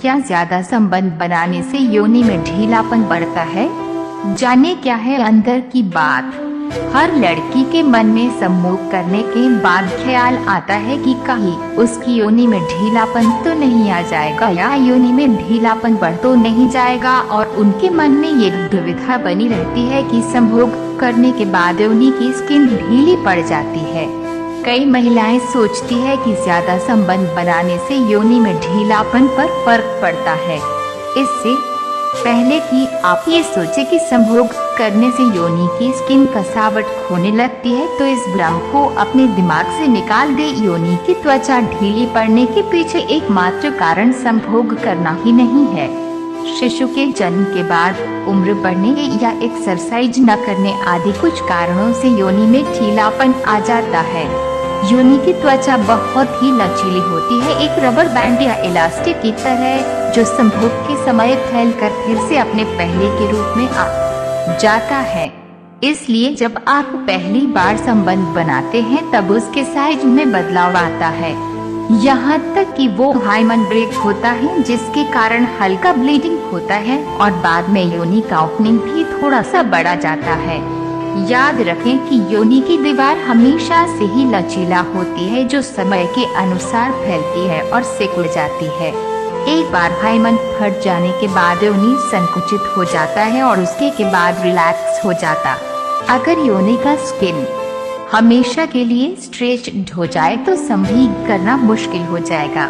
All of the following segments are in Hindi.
क्या ज्यादा संबंध बनाने से योनि में ढीलापन बढ़ता है? जाने क्या है अंदर की बात। हर लड़की के मन में सम्मोह करने के बाद ख्याल आता है कि कहीं उसकी योनि में ढीलापन तो नहीं आ जाएगा या योनि में ढीलापन बढ़ तो नहीं जाएगा, और उनके मन में ये दुविधा बनी रहती है कि संभोग करने के बाद योनि की स्किन ढीली पड़ जाती है। कई महिलाएं सोचती है कि ज्यादा संबंध बनाने से योनि में ढीलापन पर फर्क पड़ता है। इससे पहले कि आप ये सोचे कि संभोग करने से योनि की स्किन कसावट खोने लगती है, तो इस भ्रम को अपने दिमाग से निकाल दे। योनि की त्वचा ढीली पड़ने के पीछे एकमात्र कारण संभोग करना ही नहीं है। शिशु के जन्म के बाद, उम्र बढ़ने या एक्सरसाइज न करने आदि कुछ कारणों से योनि में ढीलापन आ जाता है। योनि की त्वचा बहुत ही लचीली होती है, एक रबर बैंड या इलास्टिक की तरह, जो संभोग के समय फैलकर फिर से अपने पहले के रूप में आ जाता है। इसलिए जब आप पहली बार संबंध बनाते हैं तब उसके साइज में बदलाव आता है, यहाँ तक कि वो हार्मोन ब्रेक होता है, जिसके कारण हल्का ब्लीडिंग होता है और बाद में योनि का ओपनिंग भी थोड़ा सा बढ़ा जाता है। याद रखें कि योनि की दीवार हमेशा से ही लचीला होती है, जो समय के अनुसार फैलती है और सिकुड़ जाती है। एक बार हार्मोन फट जाने के बाद योनि संकुचित हो जाता है और उसके के बाद रिलैक्स हो जाता। अगर योनि का स्किन हमेशा के लिए स्ट्रेच्ड हो जाए तो संभोग करना मुश्किल हो जाएगा।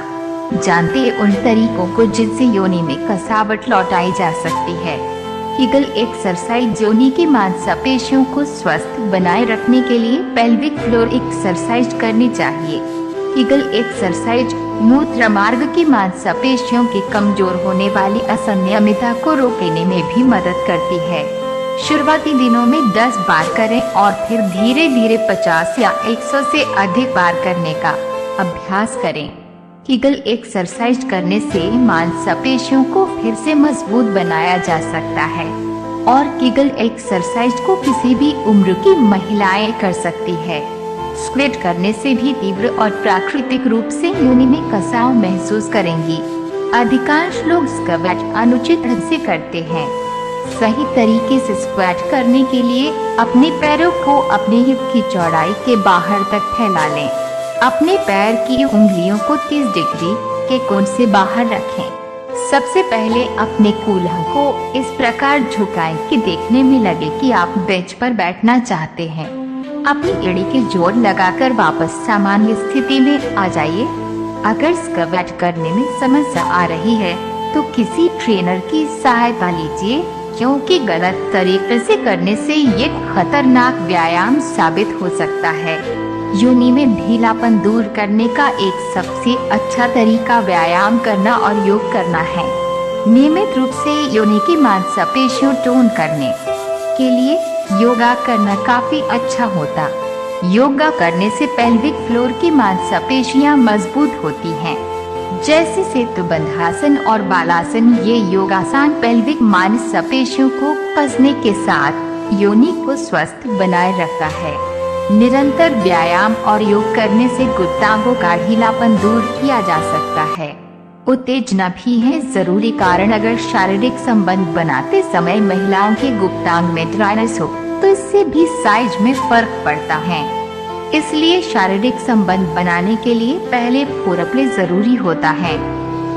जानते हैं उन तरीकों को जिनसे योनि में कसावट लौटाई जा सकती है। Kegel exercise. योनि की मांसपेशियों को स्वस्थ बनाए रखने के लिए पेल्विक फ्लोर एक्सरसाइज करनी चाहिए। कीगल एक्सरसाइज मूत्र मार्ग की मांसपेशियों की कमजोर होने वाली असंयमितता को रोकने में भी मदद करती है। शुरुआती दिनों में 10 बार करें और फिर धीरे धीरे 50 या 100 से अधिक बार करने का अभ्यास करें। कीगल एक्सरसाइज करने से मांसपेशियों को फिर से मजबूत बनाया जा सकता है और कीगल एक्सरसाइज को किसी भी उम्र की महिलाएं कर सकती है। स्क्वैट करने से भी तीव्र और प्राकृतिक रूप से योनि में कसाव महसूस करेंगी। अधिकांश लोग स्क्वैट अनुचित ढंग से करते हैं। सही तरीके से स्क्वैट करने के लिए अपने पैरों को अपने हिप की चौड़ाई के बाहर तक फैला लें। अपने पैर की उंगलियों को 30 डिग्री के कोण से बाहर रखें। सबसे पहले अपने कूल्हा को इस प्रकार झुकाएं कि देखने में लगे कि आप बेंच पर बैठना चाहते हैं। अपनी एड़ी के जोर लगाकर वापस सामान्य स्थिति में आ जाइए। अगर स्क्वैट करने में समस्या आ रही है तो किसी ट्रेनर की सहायता लीजिए, क्योंकि गलत तरीके से करने से ये खतरनाक व्यायाम साबित हो सकता है। योनि में ढीलापन दूर करने का एक सबसे अच्छा तरीका व्यायाम करना और योग करना है। नियमित रूप से योनि की मांसपेशियों टोन करने के लिए योगा करना काफी अच्छा होता। योगा करने से पेल्विक फ्लोर की मांसपेशियां मजबूत होती हैं, जैसे सेतुबंधासन और बालासन। ये योगासन पेल्विक मांसपेशियों को कसने के साथ योनि को स्वस्थ बनाए रखता है। निरंतर व्यायाम और योग करने से गुप्तांगों का ढीलापन दूर किया जा सकता है। उत्तेजना भी है जरूरी कारण। अगर शारीरिक संबंध बनाते समय महिलाओं के गुप्तांग में ड्राइनेस हो तो इससे भी साइज में फर्क पड़ता है। इसलिए शारीरिक संबंध बनाने के लिए पहले फोरप्ले जरूरी होता है।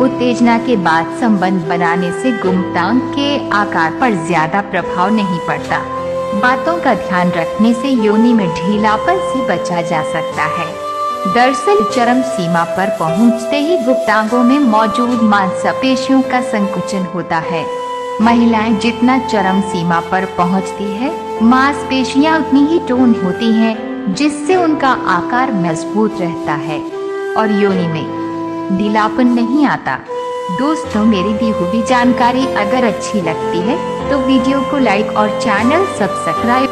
उत्तेजना के बाद संबंध बनाने से गुप्तांग के आकार पर ज्यादा प्रभाव नहीं पड़ता। बातों का ध्यान रखने से योनि में ढीलापन से बचा जा सकता है। दरअसल चरम सीमा पर पहुंचते ही गुप्तांगों में मौजूद मांसपेशियों का संकुचन होता है। महिलाएं जितना चरम सीमा पर पहुंचती है, मांसपेशियां उतनी ही टोन होती हैं, जिससे उनका आकार मजबूत रहता है और योनि में ढीलापन नहीं आता। दोस्तों, मेरी दी हुई जानकारी अगर अच्छी लगती है तो वीडियो को लाइक और चैनल सब्सक्राइब